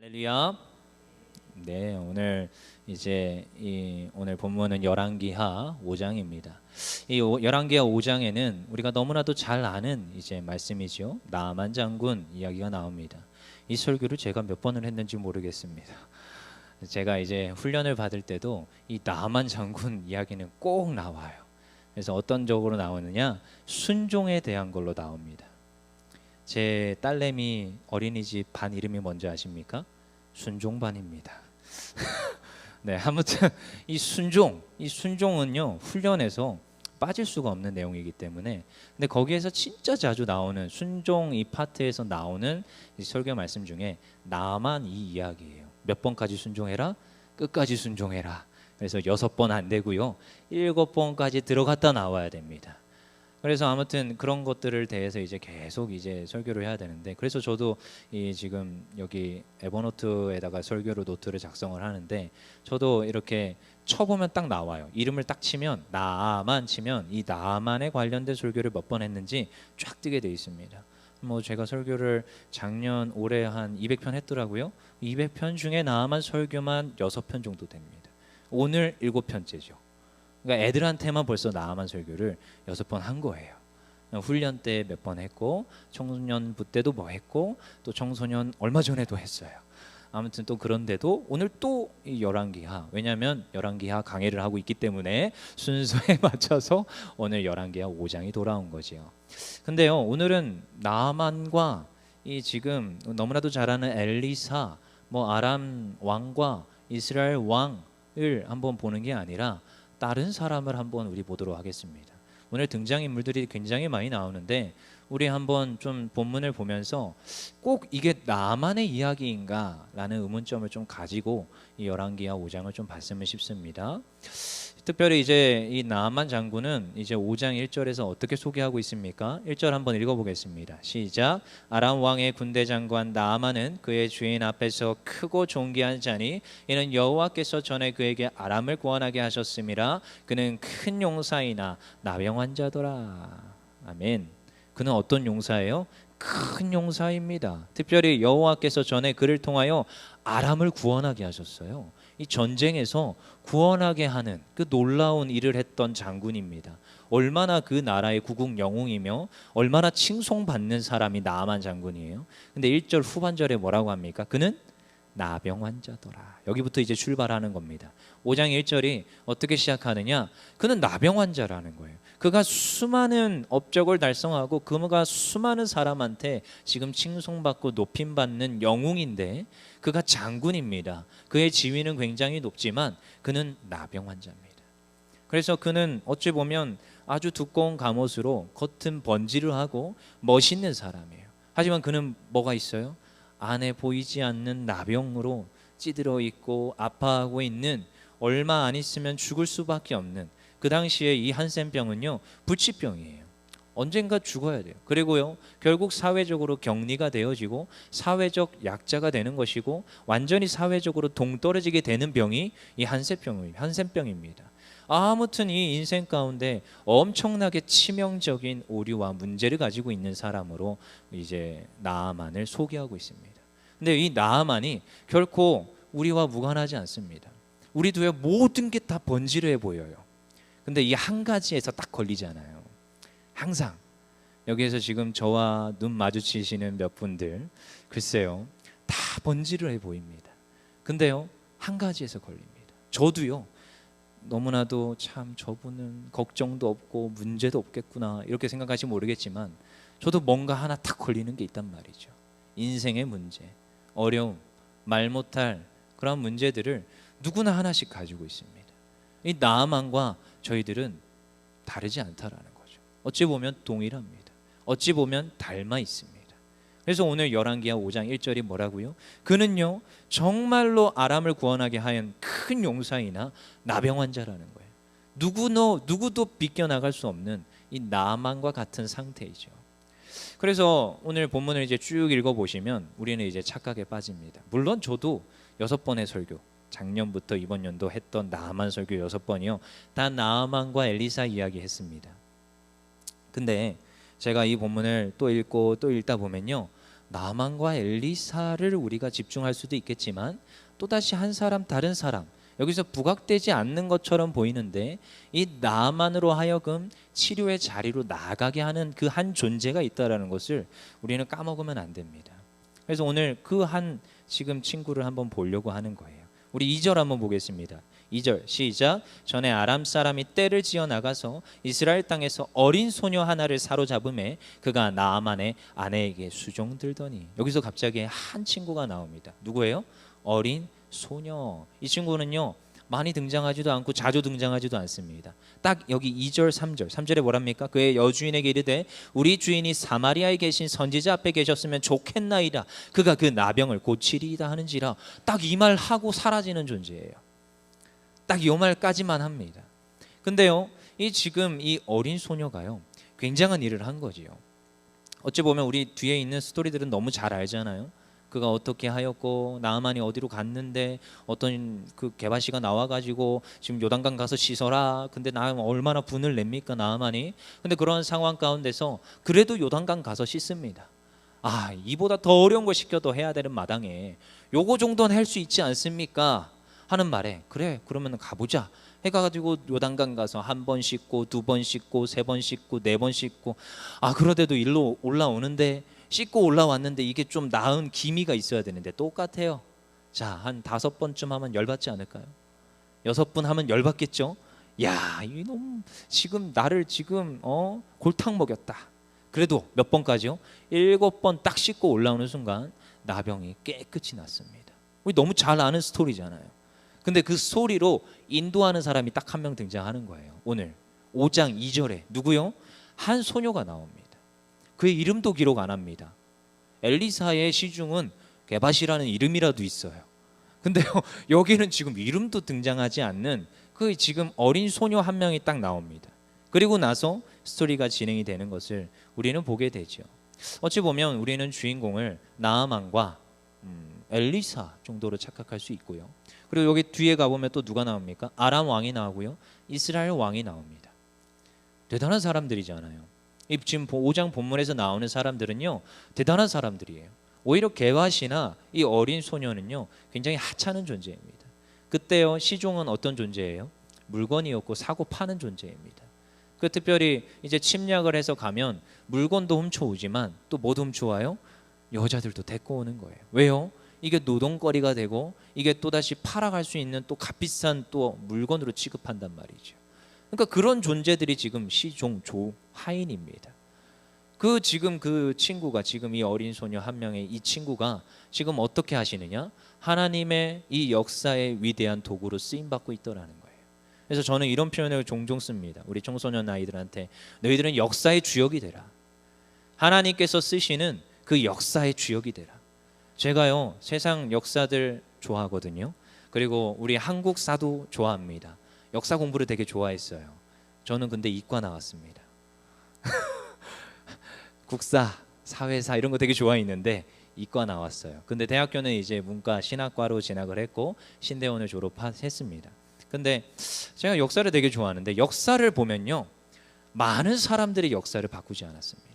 할렐루야. 네, 오늘 오늘 본문은 열왕기하 5장입니다. 열왕기하 5장에는 우리가 너무나도 잘 아는 말씀이죠. 나아만 장군 이야기가 나옵니다. 이 설교를 제가 몇 번을 했는지 모르겠습니다. 제가 훈련을 받을 때도 이 나아만 장군 이야기는 꼭 나와요. 그래서 어떤 쪽으로 나오느냐? 순종에 대한 걸로 나옵니다. 제 딸내미 어린이집 반 이름이 뭔지 아십니까? 순종반입니다. 네, 아무튼 이 순종은요 훈련에서 빠질 수가 없는 내용이기 때문에, 근데 거기에서 진짜 자주 나오는 순종 이 파트에서 나오는 이 설교 말씀 중에 나만 이 이야기예요. 몇 번까지 순종해라? 끝까지 순종해라. 그래서 6번 안 되고요, 7번까지 들어갔다 나와야 됩니다. 그래서 아무튼 그런 것들을 대해서 계속 설교를 해야 되는데, 그래서 저도 지금 여기 에버노트에다가 설교로 노트를 작성을 하는데, 저도 이렇게 쳐보면 딱 나와요. 이름을 딱 치면, 나만 치면 이 나만에 관련된 설교를 몇 번 했는지 쫙 뜨게 돼 있습니다. 뭐 제가 설교를 작년 올해 한 200편 했더라고요. 200편 중에 나만 설교만 6편 정도 됩니다. 오늘 7편째죠. 그러니까 애들한테만 벌써 나아만 설교를 6번 한 거예요. 훈련 때 몇 번 했고, 청소년부 때도 뭐 했고, 또 청소년 얼마 전에도 했어요. 아무튼 또 그런데도 오늘 또 이 열왕기하, 왜냐하면 열왕기하 강의를 하고 있기 때문에 순서에 맞춰서 오늘 열왕기하 5장이 돌아온 거지요. 근데요, 오늘은 나아만과 이 지금 너무나도 잘 아는 엘리사, 뭐 아람 왕과 이스라엘 왕을 한번 보는 게 아니라 다른 사람을 한번 우리 보도록 하겠습니다. 오늘 등장인물들이 굉장히 많이 나오는데, 우리 한번 좀 본문을 보면서 꼭 이게 나만의 이야기인가 라는 의문점을 좀 가지고 이 열왕기하 5장을 좀 봤으면 싶습니다. 특별히 이 나아만 장군은 5장 1절에서 어떻게 소개하고 있습니까? 1절 한번 읽어보겠습니다. 시작. 아람 왕의 군대 장관 나아만은 그의 주인 앞에서 크고 존귀한 자니, 이는 여호와께서 전에 그에게 아람을 구원하게 하셨음이라. 그는 큰 용사이나 나병 환자더라. 아멘. 그는 어떤 용사예요? 큰 용사입니다. 특별히 여호와께서 전에 그를 통하여 아람을 구원하게 하셨어요. 이 전쟁에서 구원하게 하는 그 놀라운 일을 했던 장군입니다. 얼마나 그 나라의 구국 영웅이며 얼마나 칭송받는 사람이 나아만 장군이에요. 근데 1절 후반절에 뭐라고 합니까? 그는 나병 환자더라. 여기부터 출발하는 겁니다. 5장 1절이 어떻게 시작하느냐? 그는 나병 환자라는 거예요. 그가 수많은 업적을 달성하고 그가 수많은 사람한테 지금 칭송받고 높임받는 영웅인데, 그가 장군입니다. 그의 지위는 굉장히 높지만 그는 나병 환자입니다. 그래서 그는 어찌 보면 아주 두꺼운 갑옷으로 겉은 번지를 하고 멋있는 사람이에요. 하지만 그는 뭐가 있어요? 안에 보이지 않는 나병으로 찌들어 있고 아파하고 있는, 얼마 안 있으면 죽을 수밖에 없는, 그 당시에 이 한센병은요 불치병이에요. 언젠가 죽어야 돼요. 그리고요 결국 사회적으로 격리가 되어지고 사회적 약자가 되는 것이고, 완전히 사회적으로 동떨어지게 되는 병이 이 한센병입니다. 아무튼 이 인생 가운데 엄청나게 치명적인 오류와 문제를 가지고 있는 사람으로 나아만을 소개하고 있습니다. 근데 이 나아만이 결코 우리와 무관하지 않습니다. 우리도요 모든 게 다 번지르해 보여요. 근데 이 한 가지에서 딱 걸리잖아요. 항상 여기에서 지금 저와 눈 마주치시는 몇 분들, 글쎄요 다 번지르해 보입니다. 근데요 한 가지에서 걸립니다. 저도요 너무나도 참 저분은 걱정도 없고 문제도 없겠구나 이렇게 생각하시면 모르겠지만, 저도 뭔가 하나 탁 걸리는 게 있단 말이죠. 인생의 문제, 어려움, 말 못할 그런 문제들을 누구나 하나씩 가지고 있습니다. 이 나아만과 저희들은 다르지 않다라는 거죠. 어찌 보면 동일합니다. 어찌 보면 닮아 있습니다. 그래서 오늘 열왕기하 5장 1절이 뭐라고요? 그는요 정말로 아람을 구원하게 하연 큰 용사이나 나병 환자라는 거예요. 누구도 비껴나갈 수 없는 이 나아만과 같은 상태이죠. 그래서 오늘 본문을 쭉 읽어보시면 우리는 착각에 빠집니다. 물론 저도 6번의 설교, 작년부터 이번 연도 했던 나아만 설교 6번이요 다 나아만과 엘리사 이야기 했습니다. 근데 제가 이 본문을 또 읽고 또 읽다 보면요, 나만과 엘리사를 우리가 집중할 수도 있겠지만 또다시 한 사람 다른 사람 여기서 부각되지 않는 것처럼 보이는데 이 나만으로 하여금 치료의 자리로 나가게 하는 그 한 존재가 있다라는 것을 우리는 까먹으면 안 됩니다. 그래서 오늘 그 한 지금 친구를 한번 보려고 하는 거예요. 우리 2절 한번 보겠습니다. 2절 시작. 전에 아람 사람이 떼를 지어 나가서 이스라엘 땅에서 어린 소녀 하나를 사로잡음에 그가 나아만의 아내에게 수종들더니. 여기서 갑자기 한 친구가 나옵니다. 누구예요? 어린 소녀. 이 친구는요 많이 등장하지도 않고 자주 등장하지도 않습니다. 딱 여기 2절 3절에 뭐랍니까? 그의 여주인에게 이르되 우리 주인이 사마리아에 계신 선지자 앞에 계셨으면 좋겠나이다. 그가 그 나병을 고치리이다 하는지라. 딱 이 말 하고 사라지는 존재예요. 딱 이 말까지만 합니다. 근데요 이 지금 이 어린 소녀가요 굉장한 일을 한 거지요. 어찌 보면 우리 뒤에 있는 스토리들은 너무 잘 알잖아요. 그가 어떻게 하였고 나아만이 어디로 갔는데 어떤 그 게바시가 나와가지고 지금 요단강 가서 씻어라. 근데 나 얼마나 분을 냅니까 나아만이. 근데 그런 상황 가운데서 그래도 요단강 가서 씻습니다. 아 이보다 더 어려운 걸 시켜도 해야 되는 마당에 요거 정도는 할 수 있지 않습니까 하는 말에 그래 그러면 가보자 해가지고 요단강 가서 한 번 씻고 두 번 씻고 세 번 씻고 네 번 씻고 아 그러대도 일로 올라오는데 씻고 올라왔는데 이게 좀 나은 기미가 있어야 되는데 똑같아요. 자, 한 5번쯤 하면 열받지 않을까요? 6번 하면 열받겠죠? 야, 이놈 지금 나를 지금 골탕 먹였다. 그래도 몇 번까지요? 7번 딱 씻고 올라오는 순간 나병이 깨끗이 났습니다. 우리 너무 잘 아는 스토리잖아요. 근데 그 스토리로 인도하는 사람이 딱 한 명 등장하는 거예요. 오늘 5장 2절에 누구요? 한 소녀가 나옵니다. 그의 이름도 기록 안 합니다. 엘리사의 시중은 게바시라는 이름이라도 있어요. 근데요 여기는 지금 이름도 등장하지 않는 그 지금 어린 소녀 한 명이 딱 나옵니다. 그리고 나서 스토리가 진행이 되는 것을 우리는 보게 되죠. 어찌 보면 우리는 주인공을 나아만과 엘리사 정도로 착각할 수 있고요. 그리고 여기 뒤에 가보면 또 누가 나옵니까? 아람 왕이 나오고요. 이스라엘 왕이 나옵니다. 대단한 사람들이잖아요. 지금 5장 본문에서 나오는 사람들은요 대단한 사람들이에요. 오히려 게바시나 이 어린 소녀는요 굉장히 하찮은 존재입니다. 그때요 시종은 어떤 존재예요? 물건이었고 사고 파는 존재입니다. 그 특별히 이제 침략을 해서 가면 물건도 훔쳐오지만 또 뭐도 훔쳐와요? 여자들도 데리고 오는 거예요. 왜요? 이게 노동거리가 되고 이게 또다시 팔아갈 수 있는 또 값비싼 또 물건으로 취급한단 말이죠. 그러니까 그런 존재들이 지금 시종 조하인입니다. 그 지금 그 친구가 지금 이 어린 소녀 한 명의 이 친구가 지금 어떻게 하시느냐? 하나님의 이 역사의 위대한 도구로 쓰임 받고 있더라는 거예요. 그래서 저는 이런 표현을 종종 씁니다. 우리 청소년 아이들한테 너희들은 역사의 주역이 되라. 하나님께서 쓰시는 그 역사의 주역이 되라. 제가요 세상 역사들 좋아하거든요. 그리고 우리 한국사도 좋아합니다. 역사 공부를 되게 좋아했어요. 저는 근데 이과 나왔습니다. 국사, 사회사 이런 거 되게 좋아했는데 이과 나왔어요. 근데 대학교는 이제 문과 신학과로 진학을 했고 신대원을 졸업했습니다. 근데 제가 역사를 되게 좋아하는데 역사를 보면요 많은 사람들이 역사를 바꾸지 않았습니다.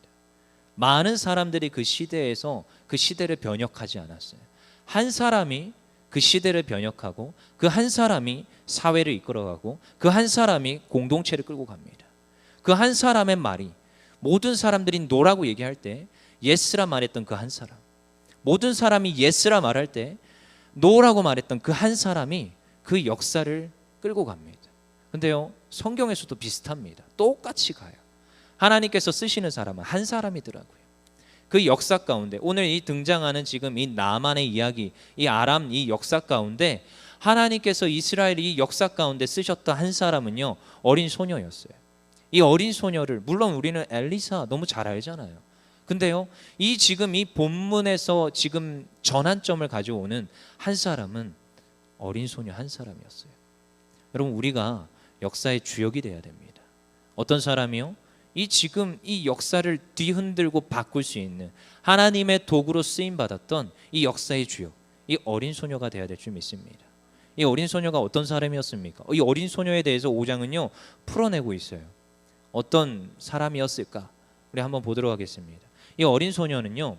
많은 사람들이 그 시대에서 그 시대를 변혁하지 않았어요. 한 사람이 그 시대를 변혁하고 그 한 사람이 사회를 이끌어가고 그 한 사람이 공동체를 끌고 갑니다. 그 한 사람의 말이 모든 사람들이 노라고 얘기할 때 예스라 말했던 그 한 사람, 모든 사람이 예스라 말할 때 노라고 말했던 그 한 사람이 그 역사를 끌고 갑니다. 근데요 성경에서도 비슷합니다. 똑같이 가요. 하나님께서 쓰시는 사람은 한 사람이더라고요. 그 역사 가운데 오늘 이 등장하는 지금 이 나만의 이야기, 이 아람 이 역사 가운데 하나님께서 이스라엘 이 역사 가운데 쓰셨던 한 사람은요 어린 소녀였어요. 이 어린 소녀를 물론 우리는 엘리사 너무 잘 알잖아요. 근데요 이 지금 이 본문에서 지금 전환점을 가져오는 한 사람은 어린 소녀 한 사람이었어요. 여러분 우리가 역사의 주역이 돼야 됩니다. 어떤 사람이요? 이 지금 이 역사를 뒤흔들고 바꿀 수 있는 하나님의 도구로 쓰임 받았던 이 역사의 주역, 이 어린 소녀가 돼야 될 줄 믿습니다. 이 어린 소녀가 어떤 사람이었습니까? 이 어린 소녀에 대해서 5장은요 풀어내고 있어요. 어떤 사람이었을까? 우리 한번 보도록 하겠습니다. 이 어린 소녀는요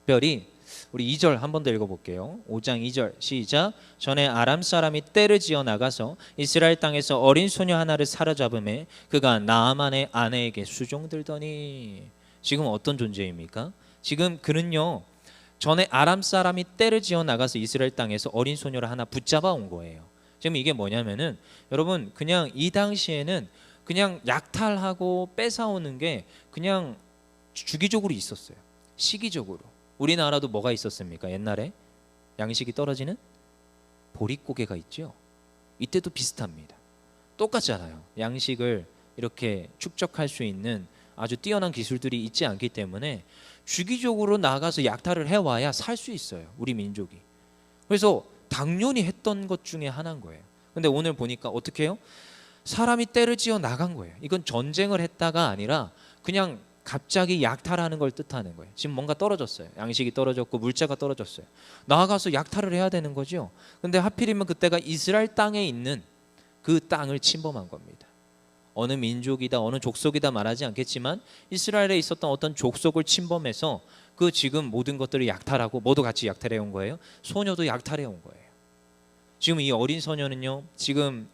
특별히 우리 2절 한 번 더 읽어볼게요. 5장 2절 시작. 전에 아람 사람이 떼를 지어 나가서 이스라엘 땅에서 어린 소녀 하나를 사로잡음에 그가 나아만의 아내에게 수종들더니. 지금 어떤 존재입니까? 지금 그는요, 전에 아람 사람이 떼를 지어 나가서 이스라엘 땅에서 어린 소녀를 하나 붙잡아 온 거예요. 지금 이게 뭐냐면은 여러분, 그냥 이 당시에는 그냥 약탈하고 뺏어오는 게 그냥 주기적으로 있었어요. 시기적으로. 우리나라도 뭐가 있었습니까? 옛날에 양식이 떨어지는 보릿고개가 있죠. 이때도 비슷합니다. 똑같잖아요. 양식을 이렇게 축적할 수 있는 아주 뛰어난 기술들이 있지 않기 때문에 주기적으로 나가서 약탈을 해와야 살 수 있어요, 우리 민족이. 그래서 당연히 했던 것 중에 하나인 거예요. 근데 오늘 보니까 어떻게 해요? 사람이 떼를 지어 나간 거예요. 이건 전쟁을 했다가 아니라 그냥 갑자기 약탈하는 걸 뜻하는 거예요. 지금 뭔가 떨어졌어요. 양식이 떨어졌고 물자가 떨어졌어요. 나아가서 약탈을 해야 되는 거죠. 근데 하필이면 그때가 이스라엘 땅에 있는 그 땅을 침범한 겁니다. 어느 민족이다, 어느 족속이다 말하지 않겠지만 이스라엘에 있었던 어떤 족속을 침범해서 그 지금 모든 것들을 약탈하고, 뭐도 같이 약탈해 온 거예요? 소녀도 약탈해 온 거예요. 지금 이 어린 소녀는요, 지금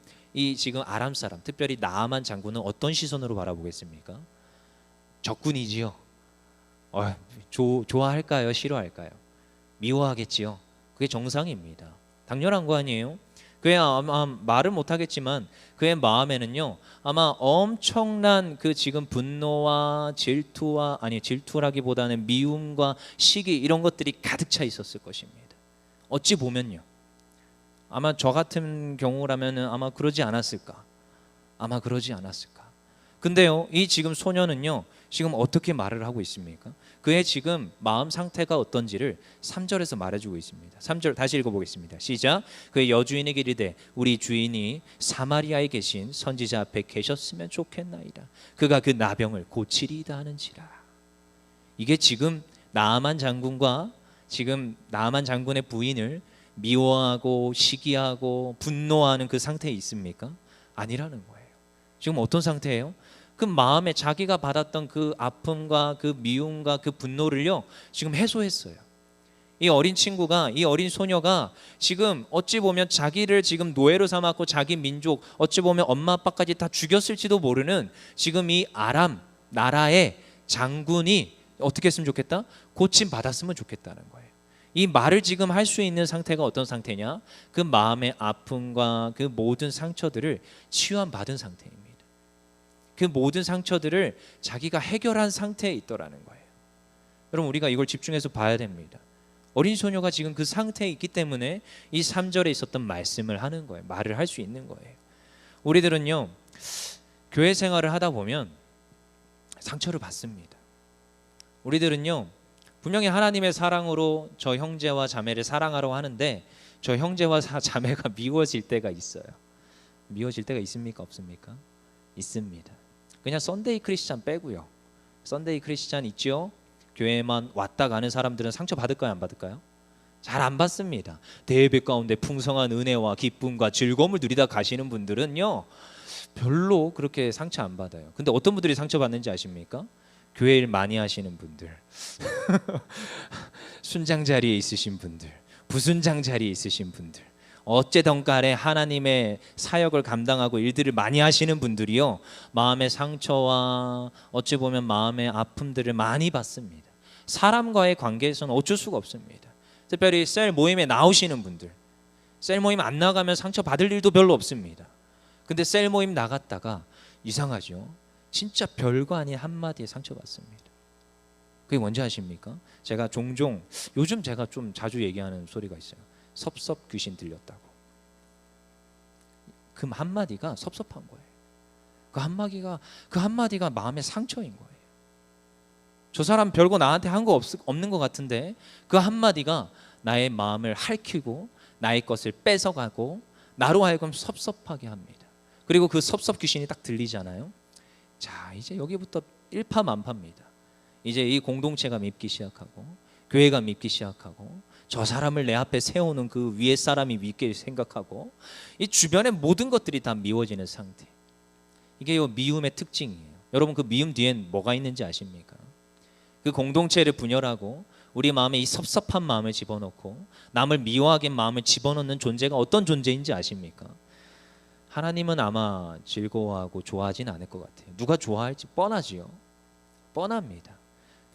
아람 사람, 특별히 나아만 장군은 어떤 시선으로 바라보겠습니까? 적군이지요. 좋아할까요? 싫어할까요? 미워하겠지요. 그게 정상입니다. 당연한 거 아니에요? 그의 아마 말을 못하겠지만 그의 마음에는요, 아마 엄청난 그 지금 분노와 질투라기보다는 미움과 시기, 이런 것들이 가득 차 있었을 것입니다. 어찌 보면요, 아마 저 같은 경우라면은 아마 그러지 않았을까? 아마 그러지 않았을까? 근데요, 이 지금 소녀는요, 지금 어떻게 말을 하고 있습니까? 그의 지금 마음 상태가 어떤지를 3절에서 말해주고 있습니다. 3절 다시 읽어보겠습니다. 시작. 그의 여주인에게 이르되 우리 주인이 사마리아에 계신 선지자 앞에 계셨으면 좋겠나이다. 그가 그 나병을 고치리이다 하는지라. 이게 지금 나아만 장군과 지금 나아만 장군의 부인을 미워하고 시기하고 분노하는 그 상태에 있습니까? 아니라는 거예요. 지금 어떤 상태예요? 그 마음에 자기가 받았던 그 아픔과 그 미움과 그 분노를요, 지금 해소했어요. 이 어린 친구가, 이 어린 소녀가 지금 어찌 보면 자기를 지금 노예로 삼았고 자기 민족, 어찌 보면 엄마 아빠까지 다 죽였을지도 모르는 지금 이 아람 나라의 장군이 어떻게 했으면 좋겠다? 고침 받았으면 좋겠다는 거예요. 이 말을 지금 할 수 있는 상태가 어떤 상태냐? 그 마음의 아픔과 그 모든 상처들을 치유받은 상태입니다. 그 모든 상처들을 자기가 해결한 상태에 있더라는 거예요. 여러분, 우리가 이걸 집중해서 봐야 됩니다. 어린 소녀가 지금 그 상태에 있기 때문에 이 3절에 있었던 말씀을 하는 거예요. 말을 할 수 있는 거예요. 우리들은요, 교회 생활을 하다 보면 상처를 받습니다. 우리들은요, 분명히 하나님의 사랑으로 저 형제와 자매를 사랑하라고 하는데 저 형제와 자매가 미워질 때가 있어요. 미워질 때가 있습니까? 없습니까? 있습니다. 그냥 썬데이 크리스찬 빼고요. 썬데이 크리스찬 있죠? 교회만 왔다 가는 사람들은 상처 받을까요? 안 받을까요? 잘 안 받습니다. 대예배 가운데 풍성한 은혜와 기쁨과 즐거움을 누리다 가시는 분들은요, 별로 그렇게 상처 안 받아요. 근데 어떤 분들이 상처 받는지 아십니까? 교회 일 많이 하시는 분들, 순장 자리에 있으신 분들, 부순장 자리에 있으신 분들, 어째든 간에 하나님의 사역을 감당하고 일들을 많이 하시는 분들이요, 마음의 상처와 어찌 보면 마음의 아픔들을 많이 받습니다. 사람과의 관계에서는 어쩔 수가 없습니다. 특별히 셀 모임에 나오시는 분들, 셀 모임 안 나가면 상처 받을 일도 별로 없습니다. 근데 셀 모임 나갔다가 이상하죠? 진짜 별거 아닌 한마디에 상처받습니다. 그게 뭔지 아십니까? 제가 종종, 요즘 제가 좀 자주 얘기하는 소리가 있어요. 섭섭 귀신 들렸다고. 그 한마디가 섭섭한 거예요. 그 한마디가 마음의 상처인 거예요. 저 사람 별거 나한테 한 거 없는 것 같은데 그 한마디가 나의 마음을 핥히고 나의 것을 뺏어가고 나로 하여금 섭섭하게 합니다. 그리고 그 섭섭 귀신이 딱 들리잖아요. 자, 이제 여기부터 일파만파입니다. 이제 이 공동체가 밉기 시작하고 교회가 밉기 시작하고 저 사람을 내 앞에 세우는 그 위에 사람이 밉게 생각하고 이 주변의 모든 것들이 다 미워지는 상태. 이게 요 미움의 특징이에요. 여러분, 그 미움 뒤엔 뭐가 있는지 아십니까? 그 공동체를 분열하고 우리 마음에 이 섭섭한 마음을 집어넣고 남을 미워하게 마음을 집어넣는 존재가 어떤 존재인지 아십니까? 하나님은 아마 즐거워하고 좋아하진 않을 것 같아요. 누가 좋아할지 뻔하지요. 뻔합니다.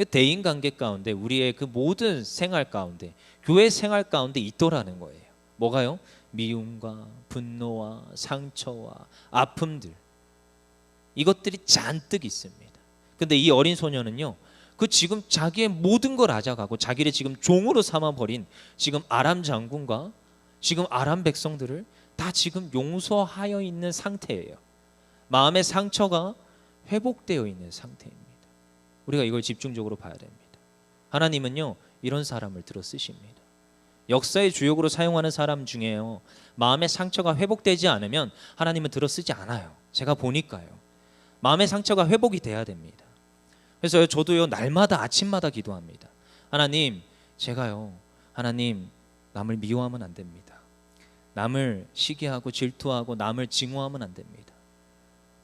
대인 관계 가운데 우리의 그 모든 생활 가운데 교회 생활 가운데 있더라는 거예요. 뭐가요? 미움과 분노와 상처와 아픔들, 이것들이 잔뜩 있습니다. 근데 이 어린 소녀는요, 그 지금 자기의 모든 걸 앗아가고 자기를 지금 종으로 삼아버린 지금 아람 장군과 지금 아람 백성들을 다 지금 용서하여 있는 상태예요. 마음의 상처가 회복되어 있는 상태입니다. 우리가 이걸 집중적으로 봐야 됩니다. 하나님은요, 이런 사람을 들어 쓰십니다. 역사의 주역으로 사용하는 사람 중에요, 마음의 상처가 회복되지 않으면 하나님은 들어 쓰지 않아요. 제가 보니까요. 마음의 상처가 회복이 돼야 됩니다. 그래서 저도요, 날마다 아침마다 기도합니다. 하나님, 제가요, 하나님, 남을 미워하면 안 됩니다. 남을 시기하고 질투하고 남을 증오하면 안 됩니다.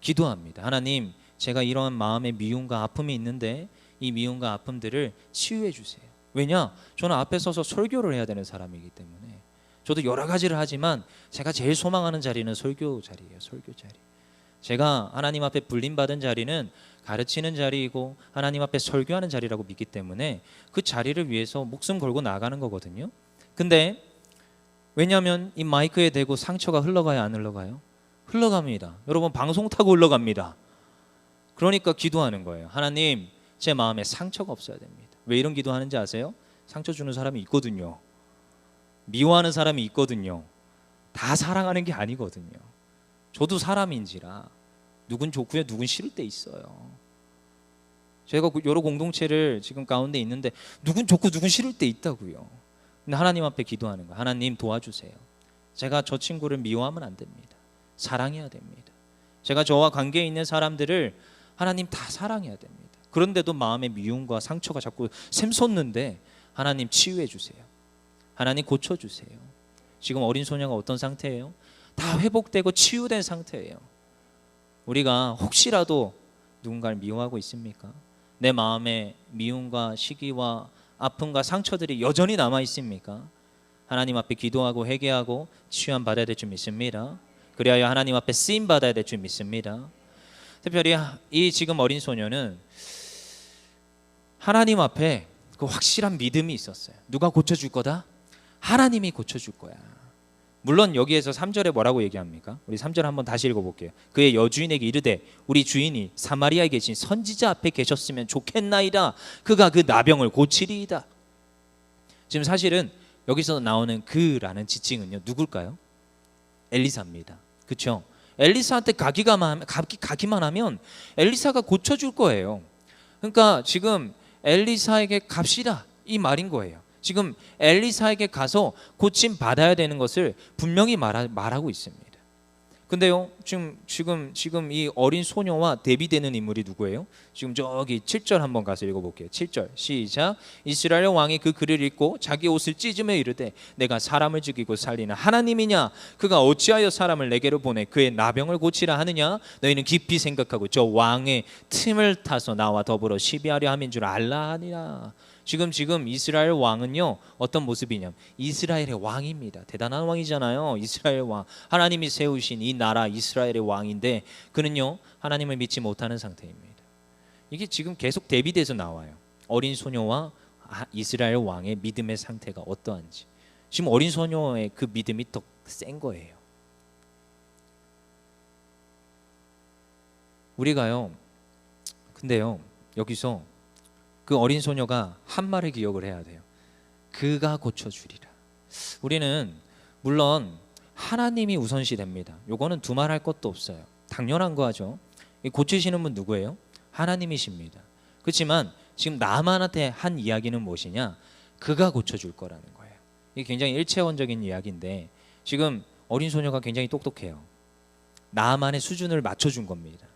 기도합니다. 하나님, 제가 이러한 마음의 미움과 아픔이 있는데 이 미움과 아픔들을 치유해 주세요. 왜냐? 저는 앞에 서서 설교를 해야 되는 사람이기 때문에 저도 여러 가지를 하지만 제가 제일 소망하는 자리는 설교 자리예요. 설교 자리. 제가 하나님 앞에 불림받은 자리는 가르치는 자리이고 하나님 앞에 설교하는 자리라고 믿기 때문에 그 자리를 위해서 목숨 걸고 나가는 거거든요. 근데 왜냐하면 이 마이크에 대고 상처가 흘러가요, 안 흘러가요? 흘러갑니다. 여러분, 방송 타고 흘러갑니다. 그러니까 기도하는 거예요. 하나님, 제 마음에 상처가 없어야 됩니다. 왜 이런 기도하는지 아세요? 상처 주는 사람이 있거든요. 미워하는 사람이 있거든요. 다 사랑하는 게 아니거든요. 저도 사람인지라 누군 좋고요, 누군 싫을 때 있어요. 제가 여러 공동체를 지금 가운데 있는데 누군 좋고 누군 싫을 때 있다고요. 근데 하나님 앞에 기도하는 거예요. 하나님 도와주세요. 제가 저 친구를 미워하면 안 됩니다. 사랑해야 됩니다. 제가 저와 관계에 있는 사람들을 하나님 다 사랑해야 됩니다. 그런데도 마음의 미움과 상처가 자꾸 샘솟는데 하나님 치유해 주세요. 하나님 고쳐 주세요. 지금 어린 소녀가 어떤 상태예요? 다 회복되고 치유된 상태예요. 우리가 혹시라도 누군가를 미워하고 있습니까? 내 마음에 미움과 시기와 아픔과 상처들이 여전히 남아 있습니까? 하나님 앞에 기도하고 회개하고 치유함 받아야 될 줄 믿습니다. 그리하여 하나님 앞에 쓰임 받아야 될 줄 믿습니다. 특별히 이 지금 어린 소녀는 하나님 앞에 그 확실한 믿음이 있었어요. 누가 고쳐줄 거다? 하나님이 고쳐줄 거야. 물론 여기에서 3절에 뭐라고 얘기합니까? 우리 3절 한번 다시 읽어볼게요. 그의 여주인에게 이르되 우리 주인이 사마리아에 계신 선지자 앞에 계셨으면 좋겠나이다. 그가 그 나병을 고치리이다. 지금 사실은 여기서 나오는 그라는 지칭은요, 누굴까요? 엘리사입니다. 그렇죠? 엘리사한테 가기만 하면 엘리사가 고쳐줄 거예요. 그러니까 지금 엘리사에게 갑시다, 이 말인 거예요. 지금 엘리사에게 가서 고침 받아야 되는 것을 분명히 말하고 있습니다. 근데요, 지금 이 어린 소녀와 대비되는 인물이 누구예요? 지금 저기 7절 한번 가서 읽어볼게요. 7절 시작. 이스라엘 왕이 그 글을 읽고 자기 옷을 찢으며 이르되 내가 사람을 죽이고 살리는 하나님이냐? 그가 어찌하여 사람을 내게로 보내 그의 나병을 고치라 하느냐? 너희는 깊이 생각하고 저 왕의 틈을 타서 나와 더불어 시비하려 함인 줄 알라 하니라. 지금 이스라엘 왕은요, 어떤 모습이냐면 이스라엘의 왕입니다. 대단한 왕이잖아요. 이스라엘 왕, 하나님이 세우신 이 나라 이스라엘의 왕인데 그는요, 하나님을 믿지 못하는 상태입니다. 이게 지금 계속 대비돼서 나와요. 어린 소녀와 이스라엘 왕의 믿음의 상태가 어떠한지. 지금 어린 소녀의 그 믿음이 더 센 거예요. 우리가요, 근데요, 여기서 그 어린 소녀가 한 말을 기억을 해야 돼요. 그가 고쳐주리라. 우리는 물론 하나님이 우선시 됩니다. 요거는 두말할 것도 없어요. 당연한 거죠. 고치시는 분 누구예요? 하나님이십니다. 그렇지만 지금 나만한테 한 이야기는 무엇이냐? 그가 고쳐줄 거라는 거예요. 이게 굉장히 일체원적인 이야기인데 지금 어린 소녀가 굉장히 똑똑해요. 나만의 수준을 맞춰준 겁니다.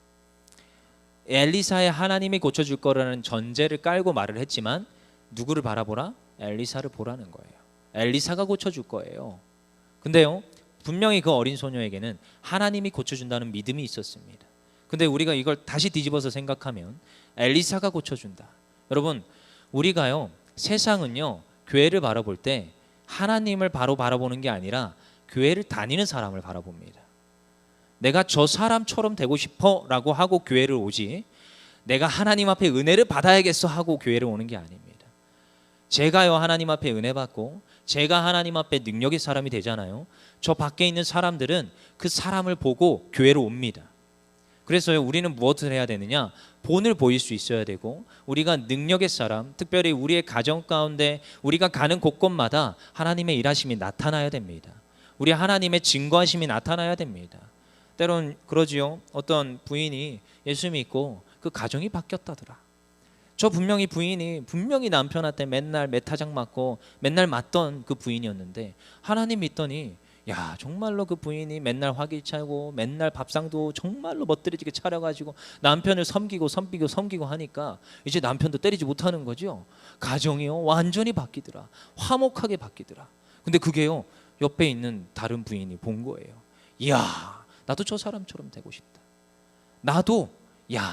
엘리사의 하나님이 고쳐줄 거라는 전제를 깔고 말을 했지만 누구를 바라보라? 엘리사를 보라는 거예요. 엘리사가 고쳐줄 거예요. 근데요, 분명히 그 어린 소녀에게는 하나님이 고쳐준다는 믿음이 있었습니다. 근데 우리가 이걸 다시 뒤집어서 생각하면 엘리사가 고쳐준다. 여러분, 우리가요, 세상은요, 교회를 바라볼 때 하나님을 바로 바라보는 게 아니라 교회를 다니는 사람을 바라봅니다. 내가 저 사람처럼 되고 싶어 라고 하고 교회를 오지, 내가 하나님 앞에 은혜를 받아야겠어 하고 교회를 오는 게 아닙니다. 제가요 하나님 앞에 은혜 받고 제가 하나님 앞에 능력의 사람이 되잖아요. 저 밖에 있는 사람들은 그 사람을 보고 교회로 옵니다. 그래서요, 우리는 무엇을 해야 되느냐? 본을 보일 수 있어야 되고, 우리가 능력의 사람, 특별히 우리의 가정 가운데 우리가 가는 곳곳마다 하나님의 일하심이 나타나야 됩니다. 우리 하나님의 증거하심이 나타나야 됩니다. 때론 그러지요. 어떤 부인이 예수 믿고 그 가정이 바뀌었다더라. 저 분명히 부인이 분명히 남편한테 맨날 매타작 맞고 맨날 맞던 그 부인이었는데, 하나님 믿더니 야, 정말로 그 부인이 맨날 화기차고 맨날 밥상도 정말로 멋들어지게 차려가지고 남편을 섬기고 하니까 이제 남편도 때리지 못하는 거죠. 가정이요 완전히 바뀌더라. 화목하게 바뀌더라. 근데 그게요, 옆에 있는 다른 부인이 본 거예요. 이야, 나도 저 사람처럼 되고 싶다. 나도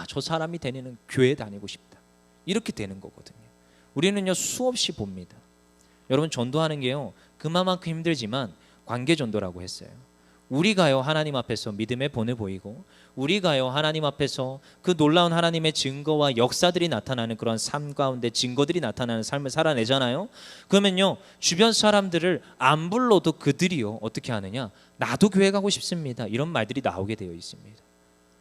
저 사람이 되는 교회 다니고 싶다. 이렇게 되는 거거든요. 우리는요 수없이 봅니다. 여러분, 전도하는 게요 그만큼 힘들지만 관계 전도라고 했어요. 우리가요 하나님 앞에서 믿음의 본을 보이고, 우리가요 하나님 앞에서 그 놀라운 하나님의 증거와 역사들이 나타나는 그런 삶 가운데 증거들이 나타나는 삶을 살아내잖아요. 그러면요 주변 사람들을 안 불러도 그들이요 어떻게 하느냐, 나도 교회 가고 싶습니다, 이런 말들이 나오게 되어 있습니다.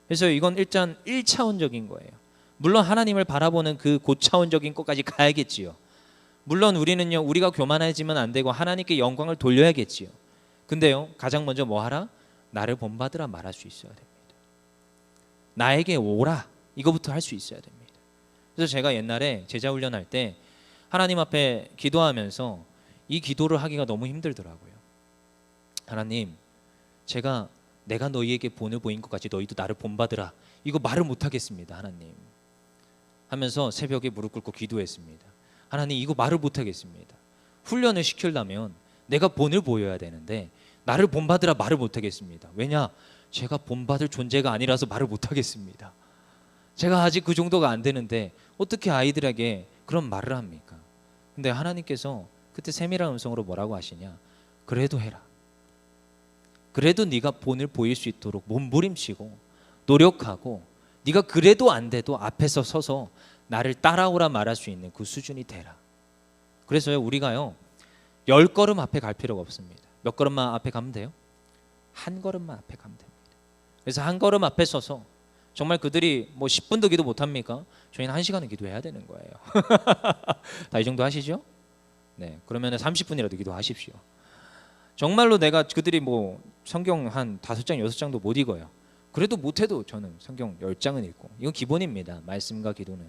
그래서 이건 일단 1차원적인 거예요. 물론 하나님을 바라보는 그 고차원적인 것까지 가야겠지요. 물론 우리는요 우리가 교만해지면 안 되고 하나님께 영광을 돌려야겠지요. 근데요 가장 먼저 뭐 하라? 나를 본받으라 말할 수 있어야 됩니다. 나에게 오라, 이거부터 할 수 있어야 됩니다. 그래서 제가 옛날에 제자 훈련할 때 하나님 앞에 기도하면서 이 기도를 하기가 너무 힘들더라고요. 하나님, 내가 너희에게 본을 보인 것 같이 너희도 나를 본받으라, 이거 말을 못하겠습니다 하나님 하면서 새벽에 무릎 꿇고 기도했습니다. 하나님, 이거 말을 못하겠습니다. 훈련을 시키려면 내가 본을 보여야 되는데 나를 본받으라 말을 못하겠습니다. 왜냐? 제가 본받을 존재가 아니라서 말을 못하겠습니다. 제가 아직 그 정도가 안 되는데 어떻게 아이들에게 그런 말을 합니까? 근데 하나님께서 그때 세밀한 음성으로 뭐라고 하시냐? 그래도 해라. 그래도 네가 본을 보일 수 있도록 몸부림치고 노력하고, 네가 그래도 안 돼도 앞에서 서서 나를 따라오라 말할 수 있는 그 수준이 되라. 그래서요 우리가요 10걸음 앞에 갈 필요가 없습니다. 몇 걸음만 앞에 가면 돼요? 한 걸음만 앞에 가면 됩니다. 그래서 한 걸음 앞에 서서 정말 그들이 뭐 10분도 기도 못합니까? 저희는 1시간은 기도해야 되는 거예요. 다 이 정도 하시죠? 네, 그러면 30분이라도 기도하십시오. 정말로 내가 그들이 뭐 성경 한 5장 6장도 못 읽어요. 그래도 못해도 저는 성경 10장은 읽고, 이건 기본입니다. 말씀과 기도는.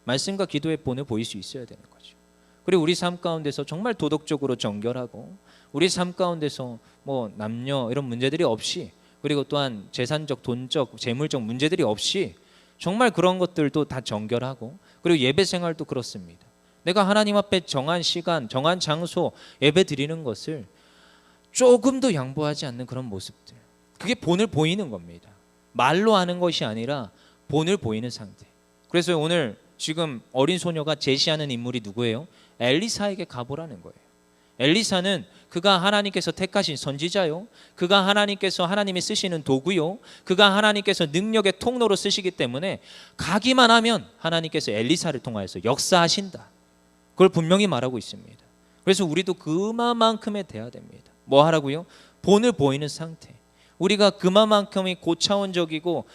말씀과 기도의 본을 보일 수 있어야 되는 거죠. 그리고 우리 삶 가운데서 정말 도덕적으로 정결하고, 우리 삶 가운데서 뭐 남녀 이런 문제들이 없이, 그리고 또한 재산적, 돈적, 재물적 문제들이 없이 정말 그런 것들도 다 정결하고, 그리고 예배 생활도 그렇습니다. 내가 하나님 앞에 정한 시간, 정한 장소 예배 드리는 것을 조금도 양보하지 않는 그런 모습들, 그게 본을 보이는 겁니다. 말로 하는 것이 아니라 본을 보이는 상태. 그래서 오늘 지금 어린 소녀가 제시하는 인물이 누구예요? 엘리사에게 가보라는 거예요. 엘리사는 그가 하나님께서 택하신 선지자요, 그가 하나님께서 하나님이 쓰시는 도구요, 그가 하나님께서 능력의 통로로 쓰시기 때문에 가기만 하면 하나님께서 엘리사를 통하여서 역사하신다, 그걸 분명히 말하고 있습니다. 그래서 우리도 그만큼에 돼야 됩니다. 뭐 하라고요? 본을 보이는 상태. 우리가 그만큼이 고차원적이고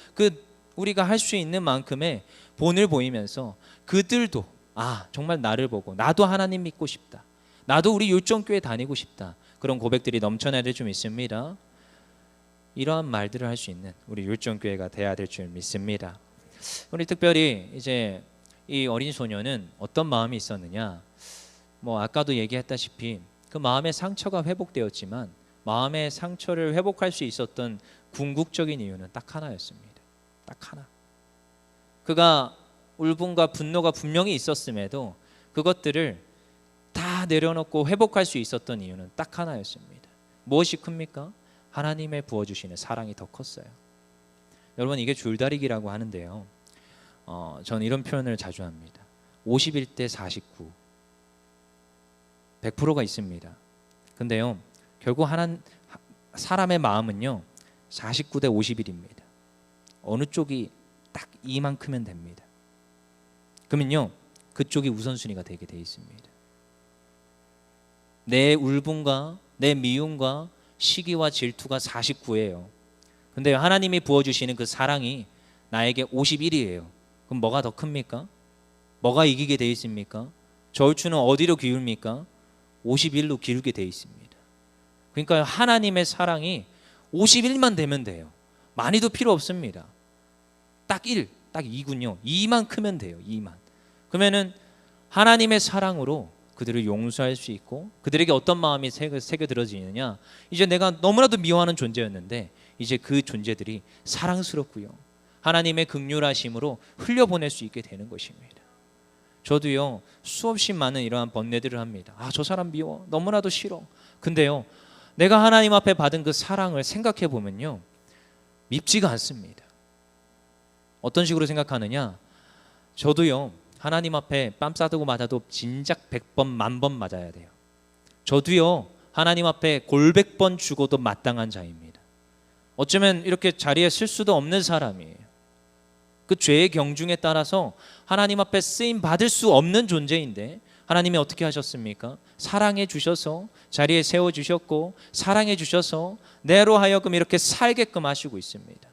우리가 할 수 있는 만큼의 본을 보이면서 그들도 정말 나를 보고 나도 하나님 믿고 싶다, 나도 우리 율정교회 다니고 싶다, 그런 고백들이 넘쳐나야 될 줄 믿습니다. 이러한 말들을 할 수 있는 우리 율정교회가 돼야 될 줄 믿습니다. 우리 특별히 이제 이 어린 소녀는 어떤 마음이 있었느냐, 뭐 아까도 얘기했다시피 그 마음의 상처가 회복되었지만 마음의 상처를 회복할 수 있었던 궁극적인 이유는 딱 하나였습니다. 딱 하나. 그가 울분과 분노가 분명히 있었음에도 그것들을 다 내려놓고 회복할 수 있었던 이유는 딱 하나였습니다. 무엇이 큽니까? 하나님의 부어주시는 사랑이 더 컸어요. 여러분, 이게 줄다리기라고 하는데요, 저는 이런 표현을 자주 합니다. 51대 49. 100%가 있습니다. 근데요, 결국 사람의 마음은요 49대 51입니다. 어느 쪽이 딱 이만큼은 됩니다. 그러면요 그쪽이 우선순위가 되게 돼 있습니다. 내 울분과 내 미움과 시기와 질투가 49예요. 근데 하나님이 부어주시는 그 사랑이 나에게 51이에요. 그럼 뭐가 더 큽니까? 뭐가 이기게 돼 있습니까? 저울추는 어디로 기울입니까? 51로 기울게 돼 있습니다. 그러니까 하나님의 사랑이 51만 되면 돼요. 많이도 필요 없습니다. 딱 1, 딱 2군요. 2만 크면 돼요. 2만. 그러면은 하나님의 사랑으로 그들을 용서할 수 있고 그들에게 어떤 마음이 새겨들어지느냐, 이제 내가 너무나도 미워하는 존재였는데 이제 그 존재들이 사랑스럽고요 하나님의 긍휼하심으로 흘려보낼 수 있게 되는 것입니다. 저도요 수없이 많은 이러한 번뇌들을 합니다. 저 사람 미워, 너무나도 싫어. 근데요 내가 하나님 앞에 받은 그 사랑을 생각해 보면요 밉지가 않습니다. 어떤 식으로 생각하느냐, 저도요 하나님 앞에 뺨 싸대고 맞아도 진작 100번 1000번 맞아야 돼요. 저도요 하나님 앞에 골백 번 죽어도 마땅한 자입니다. 어쩌면 이렇게 자리에 쓸 수도 없는 사람이에요. 그 죄의 경중에 따라서 하나님 앞에 쓰임 받을 수 없는 존재인데 하나님이 어떻게 하셨습니까? 사랑해 주셔서 자리에 세워주셨고 사랑해 주셔서 내로 하여금 이렇게 살게끔 하시고 있습니다.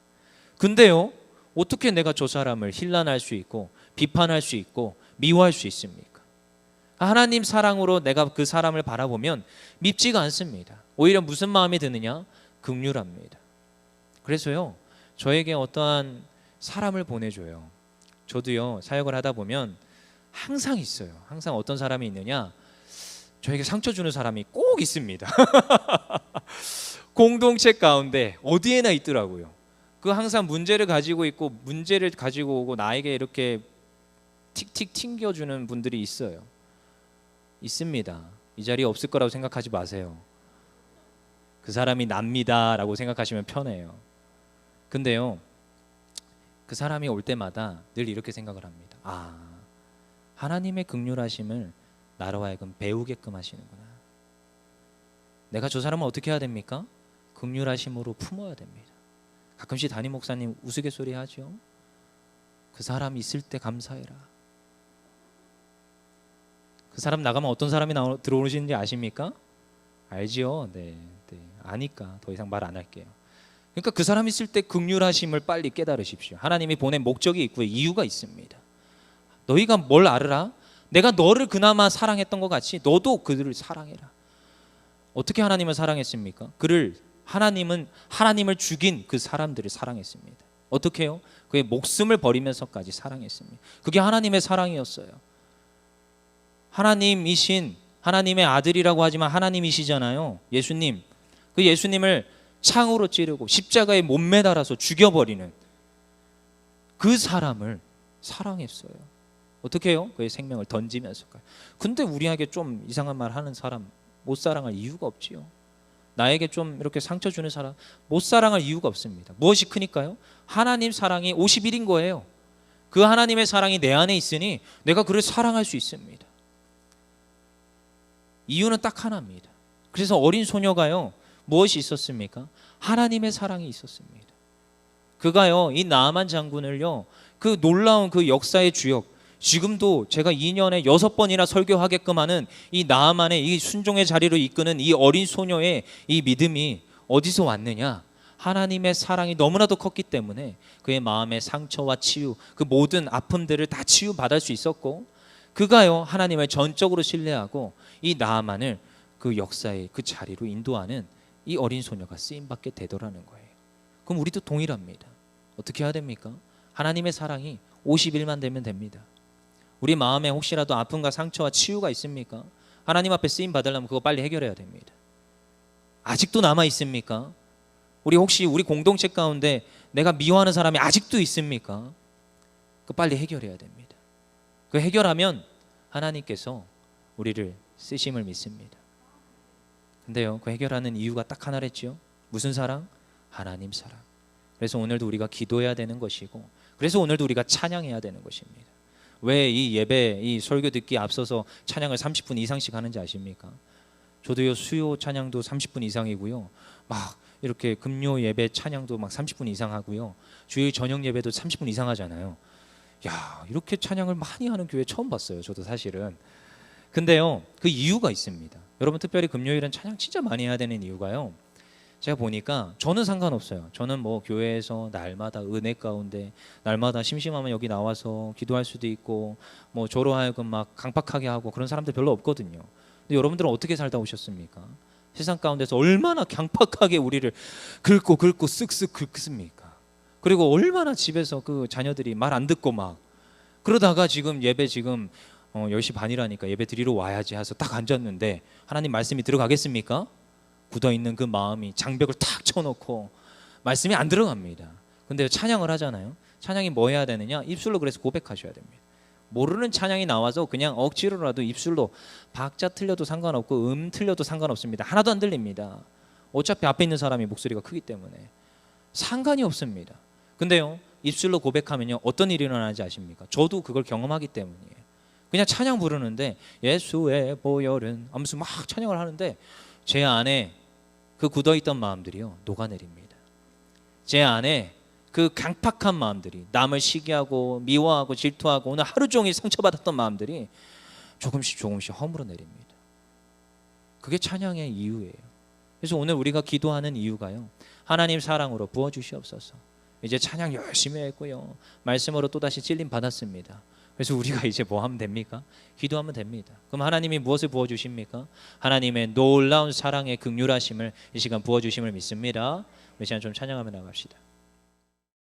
근데요 어떻게 내가 저 사람을 힐난할 수 있고 비판할 수 있고 미워할 수 있습니까? 하나님 사랑으로 내가 그 사람을 바라보면 밉지가 않습니다. 오히려 무슨 마음이 드느냐? 긍휼합니다. 그래서요 저에게 어떠한 사람을 보내줘요. 저도요 사역을 하다 보면 항상 있어요. 항상 어떤 사람이 있느냐, 저에게 상처 주는 사람이 꼭 있습니다. 공동체 가운데 어디에나 있더라고요. 그 항상 문제를 가지고 있고 문제를 가지고 오고 나에게 이렇게 틱틱 튕겨주는 분들이 있어요. 있습니다. 이 자리에 없을 거라고 생각하지 마세요. 그 사람이 납니다 라고 생각하시면 편해요. 근데요 그 사람이 올 때마다 늘 이렇게 생각을 합니다. 하나님의 긍휼하심을 나로 하여금 배우게끔 하시는구나. 내가 저 사람을 어떻게 해야 됩니까? 긍휼하심으로 품어야 됩니다. 가끔씩 담임 목사님 우스갯소리 하죠. 그 사람 있을 때 감사해라. 그 사람 나가면 어떤 사람이 들어오시는지 아십니까? 알지요? 네, 아니까 더 이상 말 안 할게요. 그러니까 그 사람 있을 때 긍휼하심을 빨리 깨달으십시오. 하나님이 보낸 목적이 있고요 이유가 있습니다. 너희가 뭘 알으라? 내가 너를 그나마 사랑했던 것 같이 너도 그들을 사랑해라. 어떻게 하나님을 사랑했습니까? 하나님을 죽인 그 사람들을 사랑했습니다. 어떻게 해요? 그의 목숨을 버리면서까지 사랑했습니다. 그게 하나님의 사랑이었어요. 하나님이신 하나님의 아들이라고 하지만 하나님이시잖아요. 예수님. 그 예수님을 창으로 찌르고 십자가에 못 매달아서 죽여버리는 그 사람을 사랑했어요. 어떻게 해요? 그의 생명을 던지면서까지. 근데 우리에게 좀 이상한 말 하는 사람 못 사랑할 이유가 없지요. 나에게 좀 이렇게 상처 주는 사람 못 사랑할 이유가 없습니다. 무엇이 크니까요? 하나님 사랑이 51인 거예요. 그 하나님의 사랑이 내 안에 있으니 내가 그를 사랑할 수 있습니다. 이유는 딱 하나입니다. 그래서 어린 소녀가요 무엇이 있었습니까? 하나님의 사랑이 있었습니다. 그가요 이 나아만 장군을요 그 놀라운 그 역사의 주역, 지금도 제가 2년에 6번이나 설교하게끔 하는 이 나아만의 이 순종의 자리로 이끄는 이 어린 소녀의 이 믿음이 어디서 왔느냐? 하나님의 사랑이 너무나도 컸기 때문에 그의 마음의 상처와 치유, 그 모든 아픔들을 다 치유받을 수 있었고, 그가요 하나님을 전적으로 신뢰하고 이 나아만을 그 역사의 그 자리로 인도하는 이 어린 소녀가 쓰임받게 되더라는 거예요. 그럼 우리도 동일합니다. 어떻게 해야 됩니까? 하나님의 사랑이 51만 되면 됩니다. 우리 마음에 혹시라도 아픔과 상처와 치유가 있습니까? 하나님 앞에 쓰임 받으려면 그거 빨리 해결해야 됩니다. 아직도 남아 있습니까? 혹시 우리 공동체 가운데 내가 미워하는 사람이 아직도 있습니까? 그거 빨리 해결해야 됩니다. 그 해결하면 하나님께서 우리를 쓰심을 믿습니다. 근데요 그 해결하는 이유가 딱 하나랬죠. 무슨 사랑? 하나님 사랑. 그래서 오늘도 우리가 기도해야 되는 것이고, 그래서 오늘도 우리가 찬양해야 되는 것입니다. 왜 이 예배, 이 설교 듣기 앞서서 찬양을 30분 이상씩 하는지 아십니까? 저도요, 수요 찬양도 30분 이상이고요, 막 이렇게 금요 예배 찬양도 막 30분 이상 하고요, 주일 저녁 예배도 30분 이상 하잖아요. 야, 이렇게 찬양을 많이 하는 교회 처음 봤어요, 저도 사실은. 근데요, 그 이유가 있습니다. 여러분, 특별히 금요일은 찬양 진짜 많이 해야 되는 이유가요, 제가 보니까 저는 상관없어요. 저는 뭐 교회에서 날마다 은혜 가운데 날마다 심심하면 여기 나와서 기도할 수도 있고, 뭐 저로 하여금 막 강팍하게 하고 그런 사람들 별로 없거든요. 근데 여러분들은 어떻게 살다 오셨습니까? 세상 가운데서 얼마나 강팍하게 우리를 긁고 쓱쓱 긁습니까? 그리고 얼마나 집에서 그 자녀들이 말 안 듣고 막 그러다가 지금 예배 지금 10시 반이라니까 예배 드리러 와야지 해서 딱 앉았는데 하나님 말씀이 들어가겠습니까? 굳어있는 그 마음이 장벽을 탁 쳐놓고 말씀이 안 들어갑니다. 근데 찬양을 하잖아요. 찬양이 뭐 해야 되느냐? 입술로 그래서 고백하셔야 됩니다. 모르는 찬양이 나와서 그냥 억지로라도 입술로 박자 틀려도 상관없고 틀려도 상관없습니다. 하나도 안 들립니다. 어차피 앞에 있는 사람이 목소리가 크기 때문에 상관이 없습니다. 근데요, 입술로 고백하면요, 어떤 일이 일어나는지 아십니까? 저도 그걸 경험하기 때문이에요. 그냥 찬양 부르는데 예수의 보혈은 하면서 막 찬양을 하는데 제 안에 그 굳어있던 마음들이요, 녹아내립니다. 제 안에 그 강팍한 마음들이, 남을 시기하고 미워하고 질투하고 오늘 하루 종일 상처받았던 마음들이 조금씩 허물어 내립니다. 그게 찬양의 이유예요. 그래서 오늘 우리가 기도하는 이유가요, 하나님 사랑으로 부어주시옵소서. 이제 찬양 열심히 했고요, 말씀으로 또다시 찔림 받았습니다. 그래서 우리가 이제 뭐 하면 됩니까? 기도하면 됩니다. 그럼 하나님이 무엇을 부어주십니까? 하나님의 놀라운 사랑의 긍휼하심을 이 시간 부어주심을 믿습니다. 우리 시간 좀 찬양하며 나갑시다.